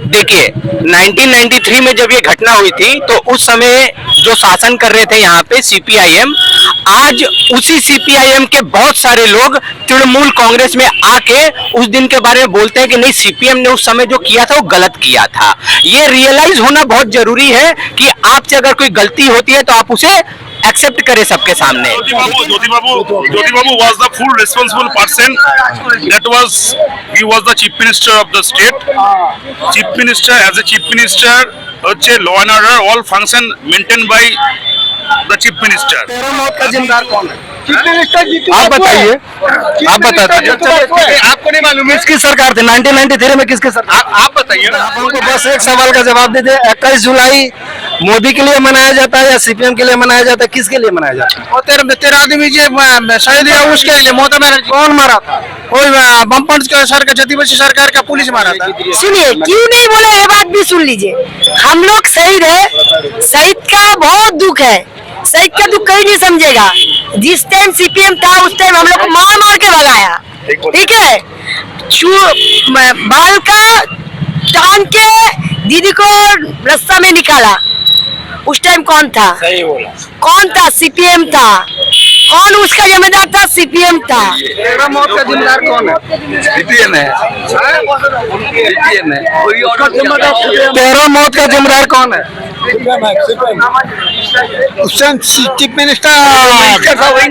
देखिए 1993 में जब ये घटना हुई थी तो उस समय जो शासन कर रहे थे यहाँ पे सीपीआईएम, आज उसी सीपीआईएम के बहुत सारे लोग तृणमूल कांग्रेस में आके उस दिन के बारे में बोलते हैं कि नहीं, सीपीएम ने उस समय जो किया था वो गलत किया था। ये रियलाइज होना बहुत जरूरी है कि आपसे अगर कोई गलती होती है तो आप उसे एक्सेप्ट करें सबके सामने। Jyoti Babu was the full responsible person. That was, he was the chief minister of the state. Chief minister, as a chief minister, law and order all function maintained by the chief minister. तेरा मौत का जिम्मेदार कौन है? Chief minister Jitu आप बताइए, आप बताइए। आपको नहीं मालूम है? किसकी सरकार थी 1993 में? किसकी सरकार? आप बताइए ना। आप हमको बस एक सवाल का जवाब दीजिए। 21 जुलाई मोदी के लिए मनाया जाता है या सीपीएम के लिए मनाया जाता है? किसके लिए मनाया जाता है? और तेरा आदमी जो शहीद हुआ उसके लिए ममता बनर्जी। कौन मारा था? कोई बमपंच का सरकार, जति बच्ची सरकार का पुलिस मारा था। सुनिए, क्यों नहीं बोले, ये बात भी सुन लीजिए। हम लोग शहीद है, शहीद का बहुत दुख है, शहीद का दुख कहीं नहीं समझेगा। जिस टाइम सीपीएम था उस टाइम हम लोग को मार मार के भगाया, ठीक है। बाल का टान के दीदी को रास्ता में निकाला, उस टाइम कौन था? सही बोला। कौन था? सीपीएम था। कौन उसका जिम्मेदार था? सीपीएम था। तेरा मौत का जिम्मेदार कौन है? सीपीएम है। सीपीएम है। तेरा मौत का जिम्मेदार कौन है? उस टाइम चीफ मिनिस्टर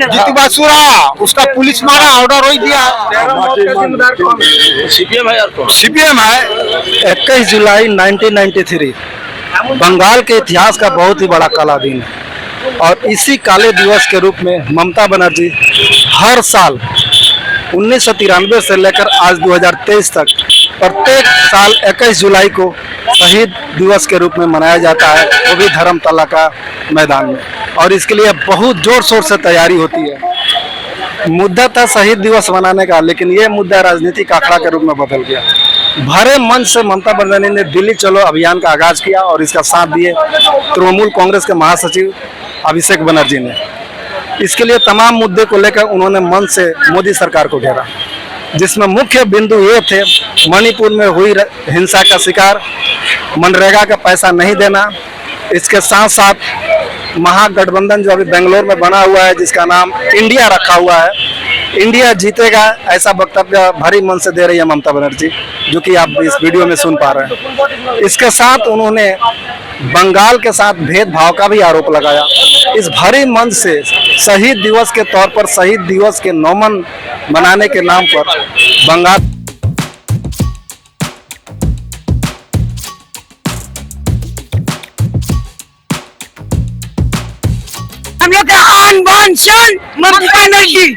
जीतू बासुरा, उसका पुलिस मारा, ऑर्डर हो दिया। तेरा मौत का जिम्मेदार कौन है? CPM है यार कौन? सीपीएम है। 21 जुलाई 1993 बंगाल के इतिहास का बहुत ही बड़ा काला दिन है और इसी काले दिवस के रूप में ममता बनर्जी हर साल 1993 से लेकर आज 2023 तक प्रत्येक साल 21 जुलाई को शहीद दिवस के रूप में मनाया जाता है, वो भी धर्मतला का मैदान में। और इसके लिए बहुत जोर शोर से तैयारी होती है। मुद्दा था शहीद दिवस मनाने का, लेकिन ये मुद्दा राजनीतिक आंकड़ा के रूप में बदल गया। भरे मंच से ममता बनर्जी ने दिल्ली चलो अभियान का आगाज किया और इसका साथ दिए तृणमूल कांग्रेस के महासचिव अभिषेक बनर्जी ने। इसके लिए तमाम मुद्दे को लेकर उन्होंने मंच से मोदी सरकार को घेरा, जिसमें मुख्य बिंदु ये थे मणिपुर में हुई हिंसा का शिकार, मनरेगा का पैसा नहीं देना, इसके साथ साथ महागठबंधन जो अभी बेंगलोर में बना हुआ है जिसका नाम इंडिया रखा हुआ है, इंडिया जीतेगा, ऐसा वक्तव्य भारी मन से दे रही है ममता बनर्जी, जो कि आप इस वीडियो में सुन पा रहे हैं। इसके साथ उन्होंने बंगाल के साथ भेदभाव का भी आरोप लगाया। इस भारी मंच से शहीद दिवस के तौर पर शहीद दिवस के नौमन मनाने के नाम पर बंगाल हम लोग का आन बान शान ममता बनर्जी।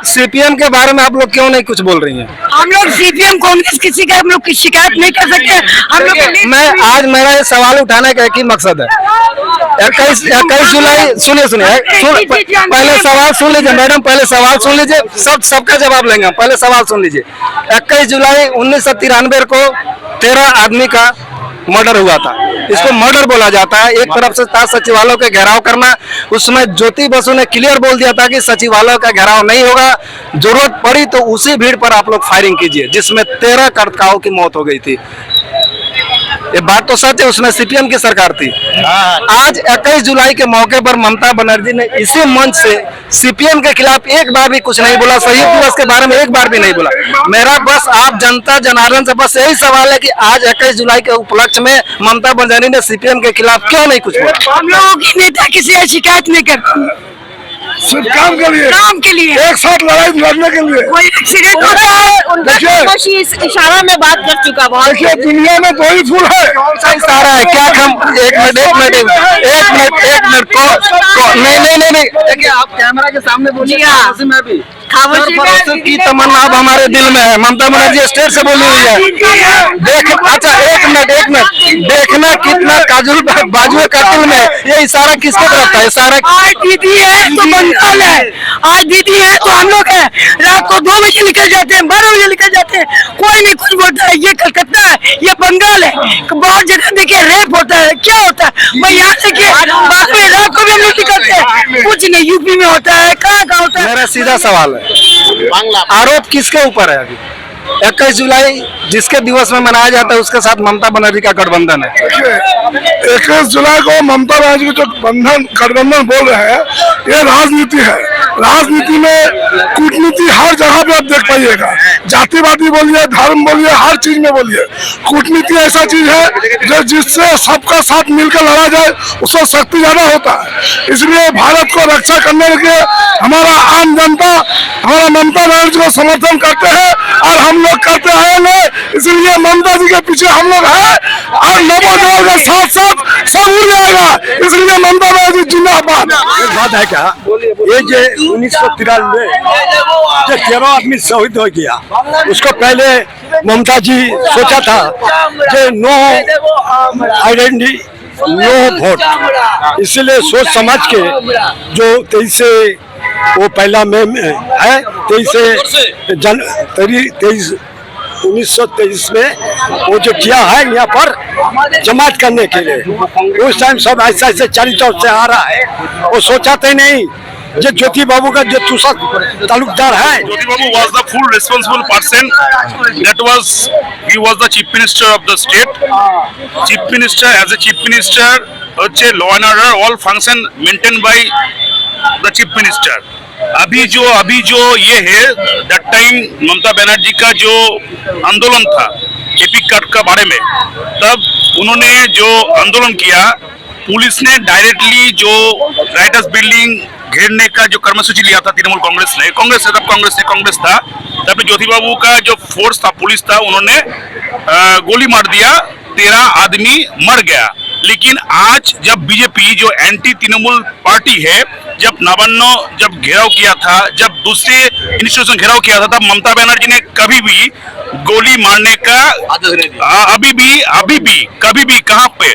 सीपीएम के बारे में आप लोग क्यों नहीं कुछ बोल रही हैं? हम लोग सीपीएम कांग्रेस किसी का हम लोग की शिकायत नहीं कर सकते। हम लोग मैं आज मेरा ये सवाल उठाने का एक ही मकसद है। 21 जुलाई सुनिए पहले सवाल सुन लीजिए मैडम, पहले सवाल सुन लीजिए, सबका जवाब लेंगे। पहले सवाल सुन लीजिए। 21 जुलाई 1993 को 13 आदमी का मर्डर हुआ था। इसको मर्डर बोला जाता है। एक तरफ से था सचिवालय का घेराव करना, उसमें ज्योति बसु ने क्लियर बोल दिया था कि सचिवालय का घेराव नहीं होगा, जरूरत पड़ी तो उसी भीड़ पर आप लोग फायरिंग कीजिए, जिसमें 13 कार्यकर्ताओं की मौत हो गई थी। ये बात तो सच है, उसमें सीपीएम की सरकार थी। आज 21 जुलाई के मौके पर ममता बनर्जी ने इसी मंच से सीपीएम के खिलाफ एक बार भी कुछ नहीं बोला, शहीद दिवस के बारे में एक बार भी नहीं बोला। मेरा बस आप जनता जनार्दन से बस यही सवाल है कि आज 21 जुलाई के उपलक्ष्य में ममता बनर्जी ने सीपीएम के खिलाफ क्यों नहीं कुछ बोला? हम लोगों की नेता किसी से शिकायत नहीं करते, सिर्फ काम के लिए एक साथ लड़ाई लड़ने के लिए। कोई एक्सीडेंट होता है उनका इस इशारा में बात कर चुका। देखिए दुनिया में दो ही फूल है, कौन सा इशारा है? क्या हम एक मिनट नहीं देखिए, आप कैमरा के सामने बोलिए। मैं भी खामोशी की तमन्ना अब हमारे दिल में है। ममता बनर्जी स्टेज से बोली हुई है। अच्छा एक मिनट, देखना कितना काजुल बाजुए का दिल में। ये इशारा किसके तरफ था? इशारा आज दीदी है तो बंगाल है, आज दीदी है तो हम लोग है। रात को 2 बजे निकल जाते हैं, 12 बजे निकल जाते हैं, कोई नहीं कुछ बोलता है। ये कलकत्ता है, ये बंगाल है। बहुत जगह देखिए रेप होता है, क्या होता है मैं यहाँ देखिए रात को भी हम लोग निकलते हैं, कुछ नहीं। यूपी में होता है, कहाँ होता है। मेरा सीधा सवाल है, आरोप किसके ऊपर है? अभी 21 जुलाई जिसके दिवस में मनाया जाता है उसके साथ ममता बनर्जी का गठबंधन है। 21 जुलाई को ममता बनर्जी को जो गठबंधन बोल रहे हैं, ये राजनीति है। राजनीति में कूटनीति हर जगह पे आप देख पाइएगा, जातिवादी बोलिए, धर्म बोलिए, हर चीज में बोलिए। कूटनीति ऐसा चीज है जो जिससे सबका साथ मिलकर लड़ा जाए उसको शक्ति ज्यादा होता है। इसलिए भारत को रक्षा करने के लिए हमारा आम जनता हमारा ममता बनर्जी को समर्थन करते हैं और हम लोग करते आएंगे। इसलिए ममता जी के पीछे हम लोग हैं और नवोदय के साथ साथ सब उड़ जाएगा। इसलिए ममता बनर्जी जिंदाबाद। एक बात है क्या, ये जो 1993 जो 13 आदमी शहीद हो गया, उसको पहले ममता जी सोचा था कि नो आइडेंटिटी नो वोट, इसलिए सोच समझ के जो 23 से वो पहला में है 1923 में वो जो किया है यहाँ पर जमात करने के लिए। उस टाइम सब ऐसे ऐसे चारी चौक से आ रहा है, वो सोचाते नहीं। जो ज्योति बाबू का जो तुषक तालुकदार है, Jyoti Babu was the full responsible person. He was the chief minister of the state. Chief minister, as a chief minister, अच्छे law and order all function maintained by the chief minister. अभी जो ये है, that time Mamata Banerjee का जो आंदोलन था epic cut का बारे में, तब उन्होंने जो आंदोलन किया, पुलिस ने डायरेक्टली जो राइटर्स बिल्डिंग घेरने का जो कर्मसूची लिया था तृणमूल कांग्रेस था, तब ज्योति बाबू का जो फोर्स था, पुलिस था, उन्होंने गोली मार दिया, 13 आदमी मर गया। लेकिन आज जब बीजेपी जो एंटी तृणमूल पार्टी है, जब नवान्न जब घेराव किया था, जब दूसरे इंस्टीट्यूशन घेराव किया था, तब ममता बनर्जी ने कभी भी गोली मारने का अभी भी कभी भी कहाँ पे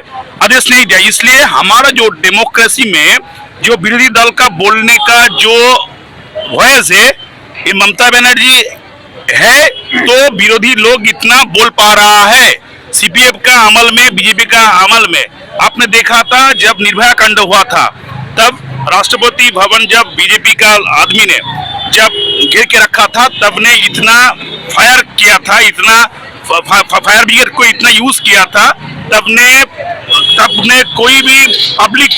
आदेश नहीं दिया। इसलिए हमारा जो डेमोक्रेसी में जो विरोधी दल का बोलने का जो वॉइस है, ये ममता बनर्जी है, तो विरोधी लोग इतना बोल पा रहा है। सीपीएम का अमल में, बीजेपी का अमल में आपने देखा था जब निर्भया कांड हुआ था, तब राष्ट्रपति भवन जब बीजेपी का आदमी ने जब घेर के रखा था, तब ने इतना फायर किया था, इतना फायर ब्रिगेड को इतना यूज किया था, तब ने कोई भी पब्लिक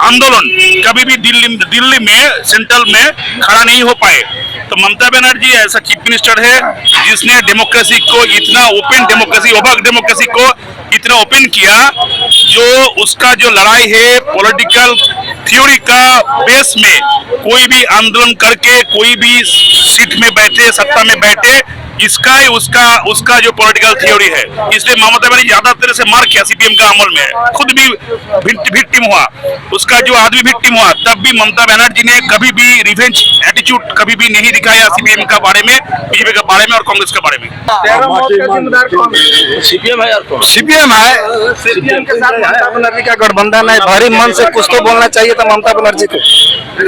आंदोलन कभी भी दिल्ली में सेंट्रल में खड़ा नहीं हो पाए। तो ममता बनर्जी ऐसा चीफ मिनिस्टर है जिसने डेमोक्रेसी को इतना ओपन डेमोक्रेसी को इतना ओपन किया, जो उसका जो लड़ाई है पॉलिटिकल थ्योरी का बेस में, कोई भी आंदोलन करके कोई भी सीट में बैठे, सत्ता में बैठे, इसका ही उसका जो पॉलिटिकल थ्योरी है। इसलिए ममता बनर्जी ज्यादा तरह से मार किया सीपीएम का अमल में, खुद भी विक्टिम हुआ, उसका जो आदमी विक्टिम हुआ, तब भी ममता बनर्जी ने कभी भी रिवेंज एटीट्यूड कभी भी नहीं दिखाया सीपीएम का बारे में, बीजेपी का बारे में और कांग्रेस के बारे में। सीपीएम है, सीपीएम के साथ ममता बनर्जी का गठबंधन है। भारी मन से कुछ तो बोलना चाहिए था ममता बनर्जी को।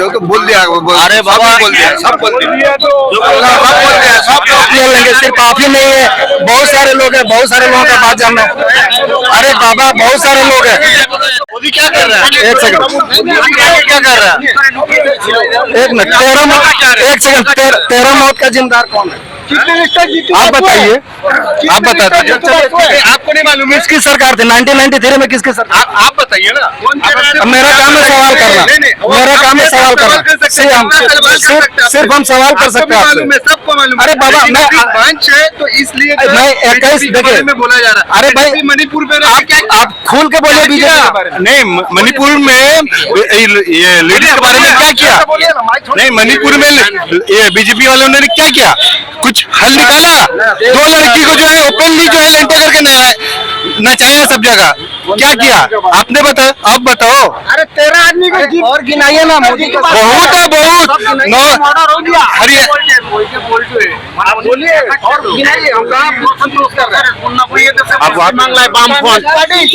तो बोल दिया, अरे बाबा बोल दिया, सब बोल दिया, सब लेंगे, सिर्फ आप ही नहीं है, बहुत सारे लोग हैं, बहुत सारे लोगों का बात जानना। अरे बाबा बहुत सारे लोग हैं। मोदी क्या कर रहा है? एक सेकंड, क्या कर रहा है? एक मिनट, 13 मौत का जिम्मेदार कौन है? आप बताइए, आप बताते। आपको नहीं मालूम? किसकी सरकार थी 1993 में? किसकी सरकार? आप बताइए ना। अब मेरा काम है सवाल करना, मेरा काम है सवाल करना। सिर्फ हम सवाल कर सकते हैं आपसे। सबको मालूम। अरे बाबा, मैं मंच है तो इसलिए मैं 21 देखिए में बोला जा रहा है। अरे भाई मणिपुर में आप खुल के बोलिए बीजेपी के बारे में। नहीं, मणिपुर में ये लेडीज के बारे में क्या किया? नहीं, मणिपुर में ये बीजेपी वालों ने क्या किया? कुछ हल निकाला? 2 लड़की को जो है ओपनली जो है लेंटे करके नचाया सब जगह। क्या किया आपने? आप बताओ। अरे 13 आदमी को और गिनाइए ना। मोदी के पास बहुत है, बहुत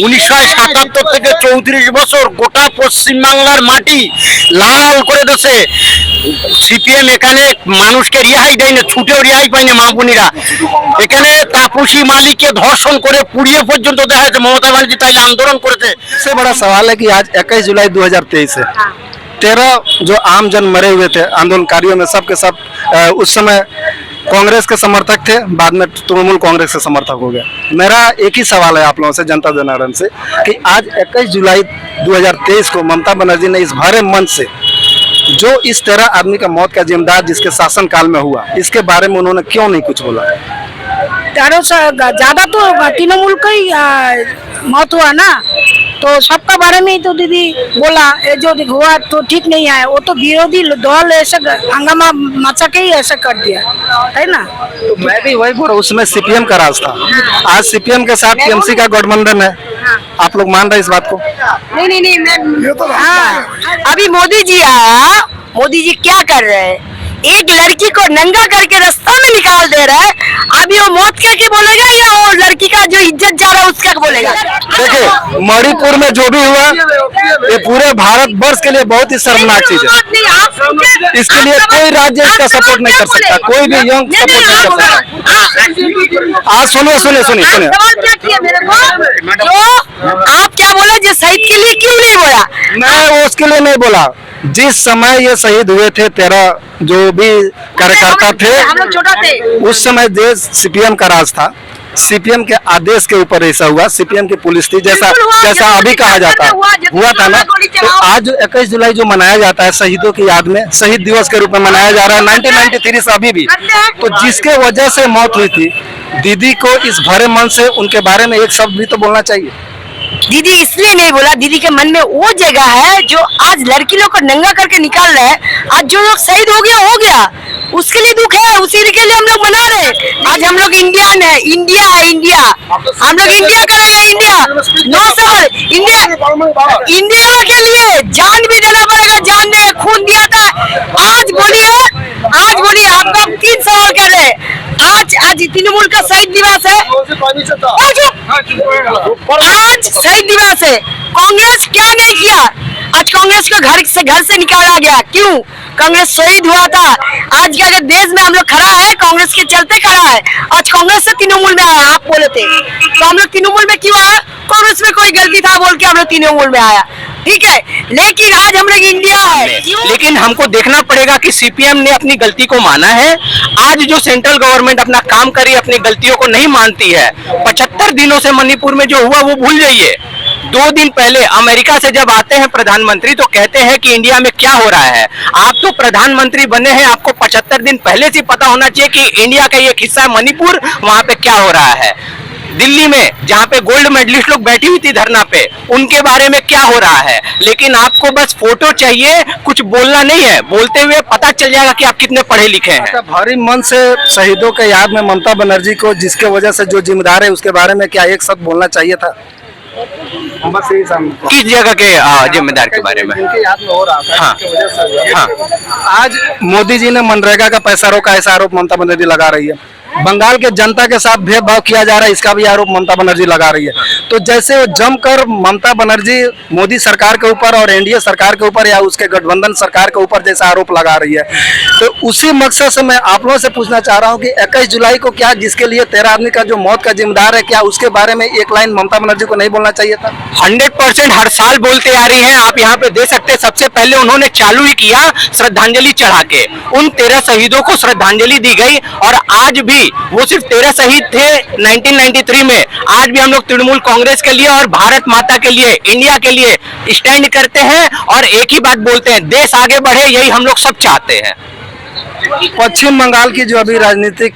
উনিশশো ৭৭ থেকে ৩৪ বছর গোটা পশ্চিম বাংলার মাটি লাল করে দিয়েছে সিপিএম। এখানে মানুষকে রেহাই দেয় না, ছুটেও রেহাই পায় না মা বোনেরা। এখানে তাপসী মালিককে ধর্ষণ করে পুড়িয়ে পর্যন্ত দেখা যাচ্ছে। মমতা ব্যানার্জি তাইলে আন্দোলন করেছে। सबसे बड़ा सवाल है कि आज 21 जुलाई 2023 है। 13 जो आम जन मरे हुए थे आंदोलनकारियों में, सब के सब उस समय कांग्रेस के समर्थक थे, बाद में तृणमूल कांग्रेस के समर्थक हो गया। मेरा एक ही सवाल है आप लोगों से, जनता जनार्दन से, कि आज 21 जुलाई 2023 को ममता बनर्जी ने इस भरे मन से जो इस 13 आदमी का मौत का जिम्मेदार जिसके शासन काल में हुआ, इसके बारे में उन्होंने क्यों नहीं कुछ बोला? ज्यादा तो तृणमूल का ही मौत हुआ ना, तो सबका बारे में ही तो दीदी बोला, ये जो हुआ तो ठीक नहीं है, वो तो विरोधी दल ऐसे हंगामा मचा के ही ऐसा कर दिया है ना। तो मैं भी वही बोल रहा हूँ, उसमें सीपीएम का राज था। आज सीपीएम के साथ टीएमसी का गठबंधन है, आप लोग मान रहे हैं इस बात को? नहीं मैं अभी मोदी जी आया, मोदी जी क्या कर रहे हैं, एक लड़की को नंगा करके रास्ता में निकाल दे रहा है। अभी वो मौत करके बोलेगा या वो लड़की का जो इज्जत जा रहा है उसका बोलेगा? देखिए, मणिपुर में जो भी हुआ ये पूरे भारत वर्ष के लिए बहुत ही शर्मनाक चीज है। इसके लिए कोई राज्य इसका सपोर्ट नहीं कर सकता, कोई भी यंग सपोर्ट नहीं कर सकता। आज सुनिए सवाल क्या किया मेरे को, जो आप क्या बोला, जो शहीद के लिए क्यों नहीं बोला? मैं उसके लिए नहीं बोला, जिस समय ये शहीद हुए थे 13 जो भी कार्यकर्ता थे, हम लोग छोटा थे, उस समय देश सीपीएम का राज था, सीपीएम के आदेश के ऊपर ऐसा हुआ, सीपीएम की पुलिस थी, जैसा अभी कहा जाता है हुआ था ना। तो आज 21 जुलाई जो मनाया जाता है शहीदों की याद में, शहीद दिवस के रूप में मनाया जा रहा है 1993 से अभी भी, तो जिसके वजह से मौत हुई थी दीदी को, इस भरे मन से उनके बारे में एक शब्द भी तो बोलना चाहिए। दीदी इसलिए नहीं बोला, दीदी के मन में वो जगह है जो आज लड़की लोग को नंगा करके निकाल रहे हैं। आज जो लोग शहीद हो गया उसके लिए दुख है, उसी के लिए हम लोग मना रहे हैं। आज हम लोग इंडियन है, इंडिया है, इंडिया हम लोग इंडिया का है, इंडिया नो सर, इंडिया के लिए जान भी देना पड़ेगा, जान दे खून दिया था। आज बोलिए आपको हम 3 सवाल कर रहे हैं। आज तृणमूल का शहीद दिवस है, आज शहीद दिवस है, कांग्रेस क्या नहीं किया? आज कांग्रेस को घर से निकाला गया, क्यों? कांग्रेस शहीद हुआ था। आज के अगर देश में हम लोग खड़ा है, कांग्रेस के चलते खड़ा है। आज कांग्रेस से तृणमूल में आया, आप बोले थे तो हम लोग तृणमूल में क्यों आया? कांग्रेस में कोई गलती था बोल के हम लोग तृणमूल में आया, ठीक है, लेकिन आज हम लोग इंडिया है। लेकिन हमको देखना पड़ेगा कि सीपीएम ने अपनी गलती को माना है। आज जो सेंट्रल गवर्नमेंट अपना काम करी, अपनी गलतियों को नहीं मानती है। 75 दिनों से मणिपुर में जो हुआ वो भूल जाइए। 2 दिन पहले अमेरिका से जब आते हैं प्रधानमंत्री तो कहते हैं कि इंडिया में क्या हो रहा है। आप तो प्रधानमंत्री बने हैं, आपको 75 दिन पहले से पता होना चाहिए कि इंडिया का एक हिस्सा है मणिपुर, वहां पे क्या हो रहा है। दिल्ली में जहाँ पे गोल्ड मेडलिस्ट लोग बैठी हुई थी धरना पे, उनके बारे में क्या हो रहा है। लेकिन आपको बस फोटो चाहिए, कुछ बोलना नहीं है। बोलते हुए पता चल जाएगा कि आप कितने पढ़े लिखे हैं। अच्छा, भारी मन से शहीदों के याद में ममता बनर्जी को जिसके वजह से जो जिम्मेदार है उसके बारे में क्या एक शब्द बोलना चाहिए था? बस यही किस जगह के जिम्मेदार के बारे में याद में हो रहा था, हाँ, इसकी वजह से हाँ। आज मोदी जी ने मनरेगा का पैसा रोका, ऐसा आरोप ममता बनर्जी लगा रही है। बंगाल के जनता के साथ भेदभाव किया जा रहा है, इसका भी आरोप ममता बनर्जी लगा रही है। तो जैसे वो जमकर ममता बनर्जी मोदी सरकार के ऊपर और एनडीए सरकार के ऊपर या उसके गठबंधन सरकार के ऊपर जैसा आरोप लगा रही है, तो उसी मकसद से मैं आप लोगों से पूछना चाह रहा हूं कि 21 जुलाई को क्या जिसके लिए 13 आदमी का जो मौत का जिम्मेदार है, क्या उसके बारे में एक लाइन ममता बनर्जी को नहीं बोलना चाहिए था? 100% हर साल बोलते आ रही हैं। आप यहाँ पे दे सकते हैं, सबसे पहले उन्होंने चालू ही किया श्रद्धांजलि चढ़ा के, उन 13 शहीदों को श्रद्धांजलि दी गई। और आज भी वो सिर्फ 13 शहीद थे 1993 में, आज भी हम लोग तृणमूल कांग्रेस के लिए और भारत माता के लिए, इंडिया के लिए स्टैंड करते हैं और एक ही बात बोलते हैं, देश आगे बढ़े, यही हम लोग सब चाहते हैं। पश्चिम बंगाल की जो अभी राजनीतिक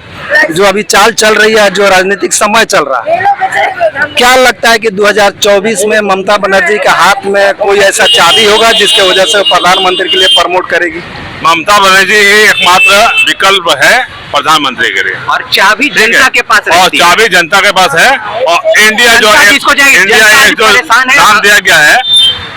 जो अभी चाल चल रही है, जो राजनीतिक समय चल रहा है, क्या लगता है कि 2024 में ममता बनर्जी के हाथ में कोई ऐसा चाबी होगा जिसके वजह से प्रधानमंत्री के लिए प्रमोट करेगी? ममता बनर्जी ही एकमात्र विकल्प है प्रधानमंत्री के लिए, और चाबी जनता के पास और रहती है। चाबी जनता के पास है। और इंडिया जो जनता जिसको चाहिए, इंडिया जनता एक जो परेशान है। नाम दिया गया है,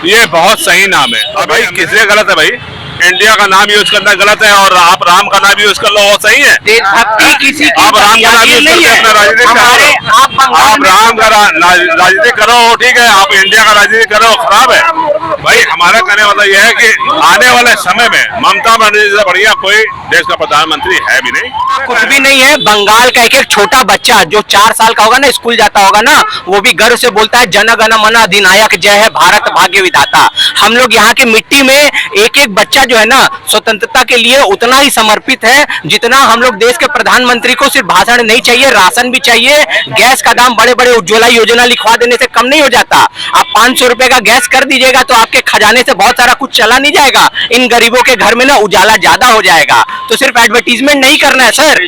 ये बहुत सही नाम है। और भाई किसलिए गलत है भाई? इंडिया का नाम यूज करना गलत है और आप राम का नाम यूज कर लो, वो सही है। देशभक्ति किसी की आप राम का नाम यूज नहीं करके अपना है। राजनीति हमारे करो, आप बंगाल आप में राम का राजनीति करो, ठीक है। आप इंडिया का राजनीति करो, खराब है भाई। हमारा कहने वाला यह है कि आने वाले समय में ममता बनर्जी से बढ़िया कोई देश का प्रधानमंत्री है भी नहीं, कुछ भी नहीं है। बंगाल का एक छोटा बच्चा जो 4 साल का होगा ना, स्कूल जाता होगा ना, वो भी गर्व से बोलता है जन गण मन अधिनायक जय है भारत भाग्य विधाता। हम लोग यहाँ की मिट्टी में एक एक बच्चा जो जो है ना स्वतंत्रता के लिए उतना ही समर्पित है जितना हम लोग देश के प्रधानमंत्री को सिर्फ भाषण नहीं चाहिए, राशन भी चाहिए। गैस का दाम बड़े बड़े उज्ज्वला योजना लिखवा देने से कम नहीं हो जाता। आप 500 रुपए का गैस कर दीजिएगा तो आपके खजाने से बहुत सारा कुछ चला नहीं जाएगा। इन गरीबों के घर में ना उजाला ज्यादा हो जाएगा। तो सिर्फ एडवर्टीजमेंट नहीं करना है सर,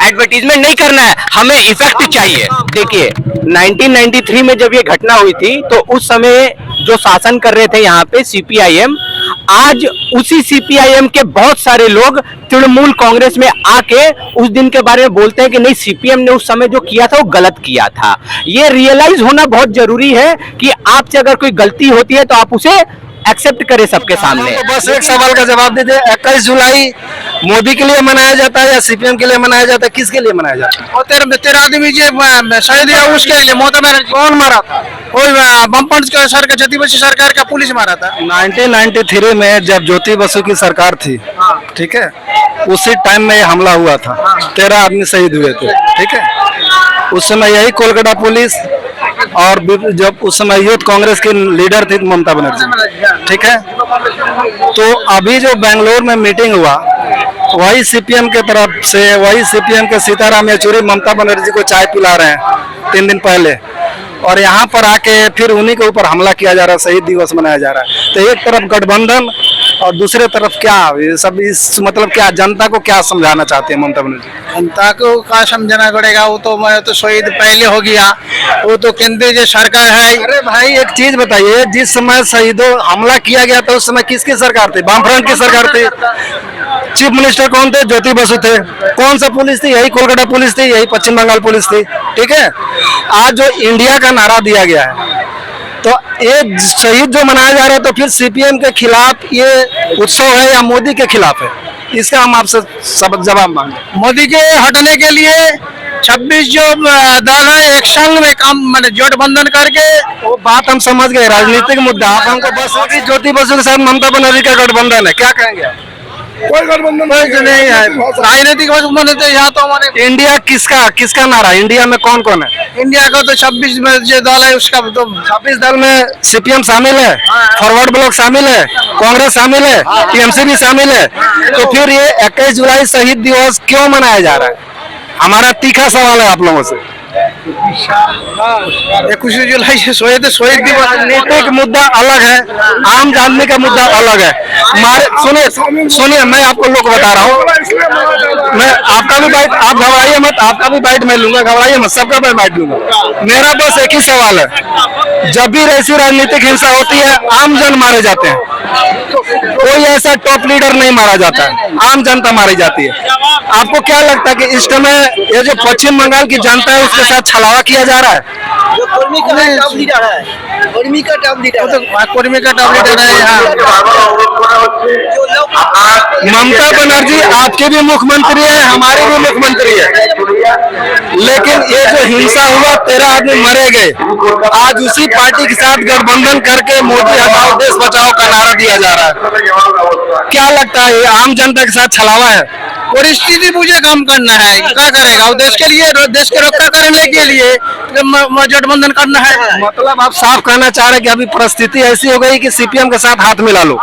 एडवर्टीजमेंट नहीं करना है, हमें इफेक्ट चाहिए। देखिए 1993 में जब ये घटना हुई थी तो उस समय जो शासन कर रहे थे यहाँ पे सीपीआईएम, आज उसी सीपीआईएम के बहुत सारे लोग तृणमूल कांग्रेस में आके उस दिन के बारे में बोलते हैं कि नहीं, सीपीएम ने उस समय जो किया था वो गलत किया था। ये रियलाइज होना बहुत जरूरी है कि आपसे अगर कोई गलती होती है तो आप उसे एक्सेप्ट करें सबके सामने। तो बस एक सवाल का जवाब दे दे, 21 जुलाई मोदी के लिए मनाया जाता है या सीपीएम के लिए मनाया जाता है? किसके लिए मनाया जाता है? और तेरा आदमी जो शहीद हुआ उसके लिए ममता बनर्जी कौन मारा था? कोई बमपंच का सरकार, ज्योति बसु सरकार का पुलिस मारा था। 1993 में जब ज्योति बसु की सरकार थी, ठीक है, उसी टाइम में ये हमला हुआ था, 13 आदमी शहीद हुए थे, ठीक है। उस समय यही कोलकाता पुलिस और जब उस समय यूथ कांग्रेस की लीडर थी ममता बनर्जी, ठीक है। तो अभी जो बेंगलोर में मीटिंग हुआ वही सीपीएम के तरफ से, वही सीपीएम के सीताराम येचुरी ममता बनर्जी को चाय पिला रहे हैं 3 दिन पहले, और यहाँ पर आके फिर उन्हीं के ऊपर हमला किया जा रहा है, शहीद दिवस मनाया जा रहा है। तो एक तरफ गठबंधन और दूसरे तरफ क्या ये सब, इस मतलब क्या जनता को क्या समझाना चाहते हैं ममता बनर्जी? जनता को क्या समझाना पड़ेगा, वो तो मैं तो शहीद पहले हो गया, वो तो केंद्रीय जो सरकार है। अरे भाई एक चीज बताइए, जिस समय शहीदों हमला किया गया था उस समय किसकी सरकार थी? वामफ्रंट की सरकार थी। चीफ मिनिस्टर कौन थे? ज्योति बसु थे। कौन सा पुलिस थी? यही कोलकाता पुलिस थी, यही पश्चिम बंगाल पुलिस थी, ठीक है। आज जो इंडिया का नारा दिया गया है, तो ये शहीद जो मनाया जा रहा है, तो फिर सीपीएम के खिलाफ ये उत्सव है या मोदी के खिलाफ है? इसका हम आपसे सब जवाब मांगे। मोदी के हटने के लिए 26 जो दल है एक संग में काम, मैंने गठबंधन करके, वो बात हम समझ गए, राजनीतिक मुद्दा। आप हमको बस कि ज्योति बसु के साथ ममता बनर्जी का गठबंधन है, क्या कहेंगे आप? कोई गठबंधन नहीं है राजनीतिक गठबंधन। तो यहाँ तो हमारे इंडिया किसका नारा? इंडिया में कौन कौन है? इंडिया का तो 26 में जो दल है उसका तो 26 दल में सीपीएम शामिल है, फॉरवर्ड ब्लॉक शामिल है, कांग्रेस शामिल है, टीएमसी भी शामिल है। तो फिर ये 21 जुलाई शहीद दिवस क्यों मनाया जा रहा है? हमारा तीखा सवाल है आप लोगों से। 21 जुलाई से शहीद दिवस। राजनीतिक मुद्दा अलग है, आम जानने का मुद्दा अलग है। सुनिए मैं आपको लोग बता रहा हूँ, मैं आपका भी बाइट, आप घबराइए मत, आपका भी बाइट मैं लूंगा, घबराइए मत, सबका मैं बाइट लूंगा। मेरा बस एक ही सवाल है, जब भी ऐसी राजनीतिक हिंसा होती है आम जन मारे जाते हैं, कोई ऐसा टॉप लीडर नहीं मारा जाता है, आम जनता मारी जाती है। आपको क्या लगता है कि इस समय ये जो पश्चिम बंगाल की जनता है उसके साथ छलावा किया जा रहा है? कर्मी का टॉप लीडर है। ममता बनर्जी आपके भी मुख्यमंत्री है, हमारे भी मुख्यमंत्री है, लेकिन ये जो हिंसा हुआ 13 आदमी मरे गए, आज उसी पार्टी के साथ गठबंधन करके मोदी हटाओ देश बचाओ का नारा दिया जा रहा है। क्या लगता है ये आम जनता के साथ छलावा है? परिस्थिति मुझे काम करना है, क्या करेगा वो देश के लिए, देश की रक्षा करने के लिए गठबंधन करना है। मतलब आप साफ कहना चाह रहे हैं कि अभी परिस्थिति ऐसी हो गई कि सीपीएम के साथ हाथ मिला लो।